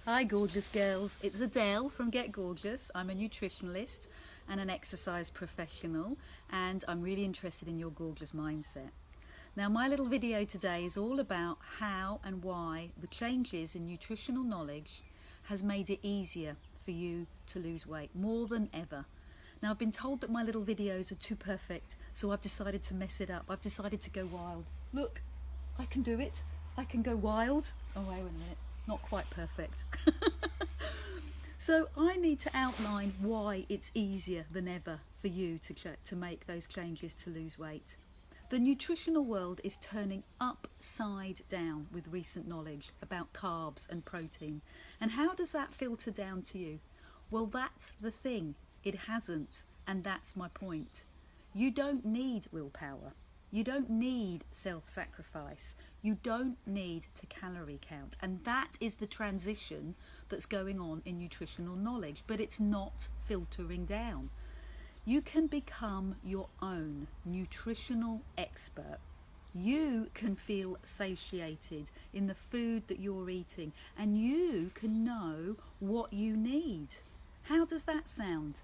Hi gorgeous girls, it's Adele from Get Gorgeous. I'm a nutritionalist and an exercise professional, and I'm really interested in your gorgeous mindset. Now my little video today is all about how and why the changes in nutritional knowledge has made it easier for you to lose weight more than ever. Now I've been told that my little videos are too perfect, so I've decided to mess it up. I've decided to go wild. Look, I can do it. I can go wild. Oh wait a minute, not quite perfect. So I need to outline why it's easier than ever for you to make those changes to lose weight. The nutritional world is turning upside down with recent knowledge about carbs and protein. And how does that filter down to you? Well, that's the thing. It hasn't, and that's my point. You don't need willpower. You don't need self-sacrifice. You don't need to calorie count. And that is the transition that's going on in nutritional knowledge, but it's not filtering down. You can become your own nutritional expert. You can feel satiated in the food that you're eating, and you can know what you need. How does that sound?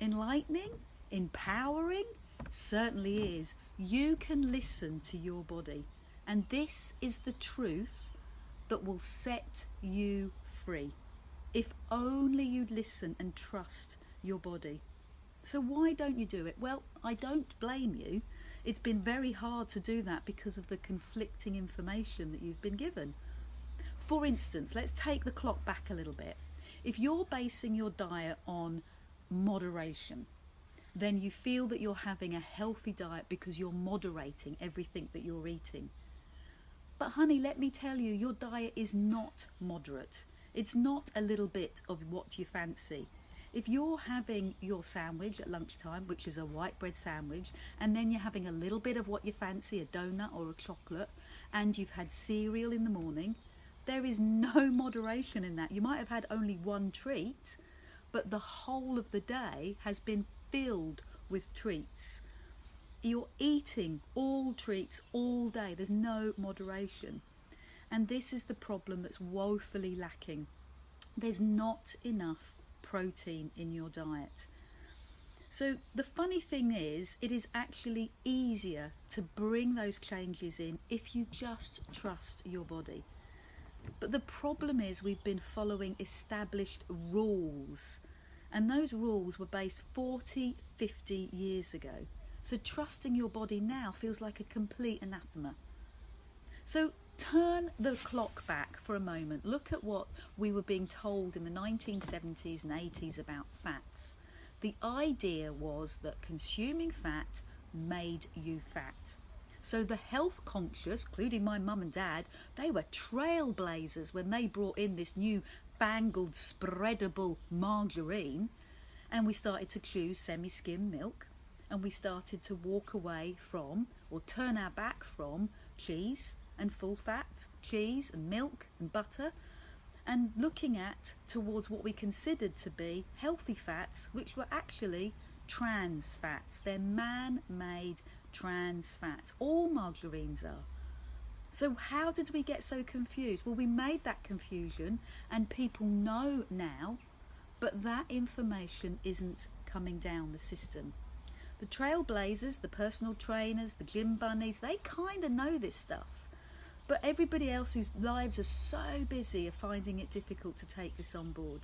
Enlightening? Empowering? Certainly is. You can listen to your body, and this is the truth that will set you free. If only you'd listen and trust your body. So why don't you do it? Well, I don't blame you. It's been very hard to do that because of the conflicting information that you've been given. For instance, let's take the clock back a little bit. If you're basing your diet on moderation, then you feel that you're having a healthy diet because you're moderating everything that you're eating. But honey, let me tell you, your diet is not moderate. It's not a little bit of what you fancy. If you're having your sandwich at lunchtime, which is a white bread sandwich, and then you're having a little bit of what you fancy, a donut or a chocolate, and you've had cereal in the morning, there is no moderation in that. You might have had only one treat, but the whole of the day has been filled with treats. You're eating all treats all day. There's no moderation. And this is the problem that's woefully lacking. There's not enough protein in your diet. So the funny thing is, it is actually easier to bring those changes in if you just trust your body. But the problem is we've been following established rules, and those rules were based 40, 50 years ago. So trusting your body now feels like a complete anathema. So turn the clock back for a moment. Look at what we were being told in the 1970s and 80s about fats. The idea was that consuming fat made you fat. So the health conscious, including my mum and dad, they were trailblazers when they brought in this new fangled spreadable margarine, and we started to choose semi-skim milk, and we started to walk away from, or turn our back from, cheese and full fat, cheese and milk and butter, and looking at towards what we considered to be healthy fats, which were actually trans fats. They're man-made trans fats. All margarines are. So how did we get so confused? Well, we made that confusion, and people know now, but that information isn't coming down the system. The trailblazers, the personal trainers, the gym bunnies, they kind of know this stuff. But everybody else whose lives are so busy are finding it difficult to take this on board.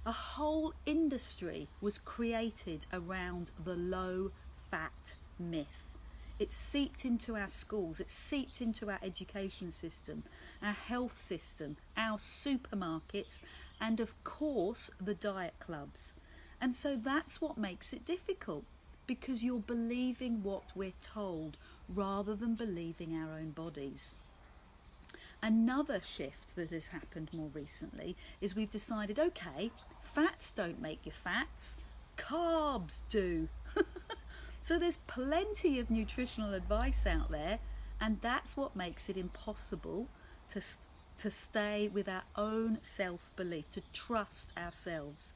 A whole industry was created around the low-fat myth. It's seeped into our schools, it's seeped into our education system, our health system, our supermarkets, and of course the diet clubs. And so that's what makes it difficult, because you're believing what we're told rather than believing our own bodies. Another shift that has happened more recently is we've decided, okay, fats don't make you fats, carbs do. So there's plenty of nutritional advice out there, and that's what makes it impossible to stay with our own self-belief, to trust ourselves.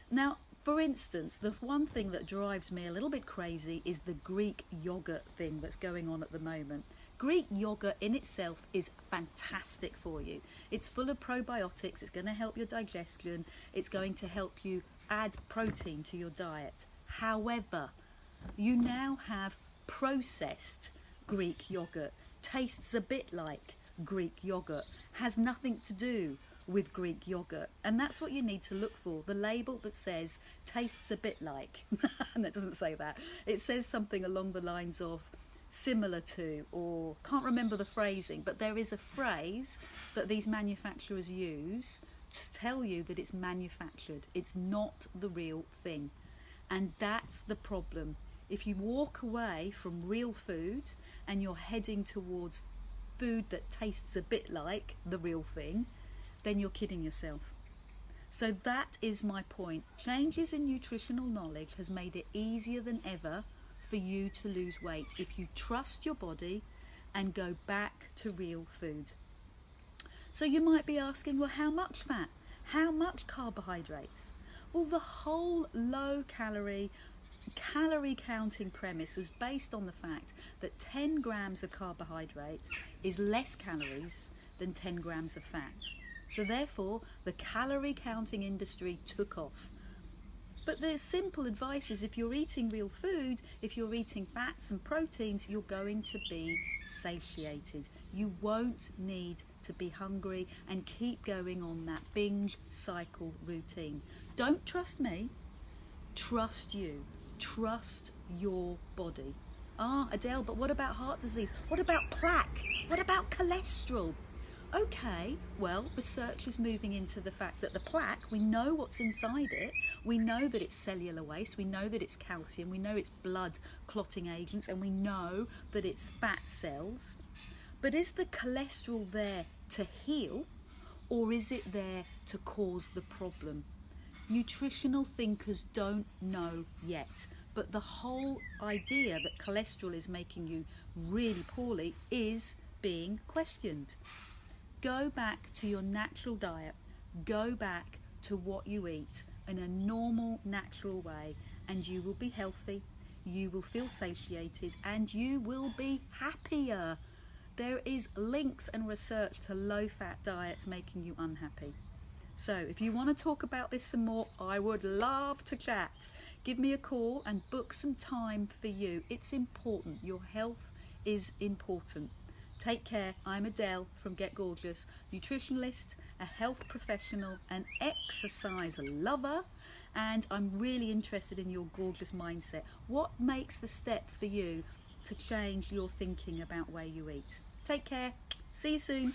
Now, for instance, the one thing that drives me a little bit crazy is the Greek yogurt thing that's going on at the moment. Greek yogurt in itself is fantastic for you. It's full of probiotics, it's going to help your digestion, it's going to help you add protein to your diet. However, you now have processed Greek yogurt, tastes a bit like Greek yogurt, has nothing to do with Greek yogurt, and that's what you need to look for. The label that says tastes a bit like and it doesn't say that, it says something along the lines of similar to, or can't remember the phrasing, but there is a phrase that these manufacturers use to tell you that it's manufactured, it's not the real thing. And that's the problem. If you walk away from real food and you're heading towards food that tastes a bit like the real thing, then you're kidding yourself. So that is my point. Changes in nutritional knowledge has made it easier than ever for you to lose weight if you trust your body and go back to real food. So you might be asking, well, how much fat? How much carbohydrates? Well, the whole low calorie counting premise is based on the fact that 10 grams of carbohydrates is less calories than 10 grams of fat. So therefore, the calorie counting industry took off. But the simple advice is, if you're eating real food, if you're eating fats and proteins, you're going to be satiated. You won't need to be hungry and keep going on that binge cycle routine. Don't trust me, trust you. Trust your body. Ah, Adele, but what about heart disease? What about plaque? What about cholesterol? Okay, well, research is moving into the fact that the plaque, we know what's inside it, we know that it's cellular waste, we know that it's calcium, we know it's blood clotting agents, and we know that it's fat cells. But is the cholesterol there to heal, or is it there to cause the problem? Nutritional thinkers don't know yet, but the whole idea that cholesterol is making you really poorly is being questioned. Go back to your natural diet, go back to what you eat in a normal, natural way, and you will be healthy, you will feel satiated, and you will be happier. There is links and research to low-fat diets making you unhappy. So if you want to talk about this some more, I would love to chat. Give me a call and book some time for you. It's important. Your health is important. Take care. I'm Adele from Get Gorgeous, nutritionist, a health professional, an exercise lover, and I'm really interested in your gorgeous mindset. What makes the step for you to change your thinking about where you eat? Take care. See you soon.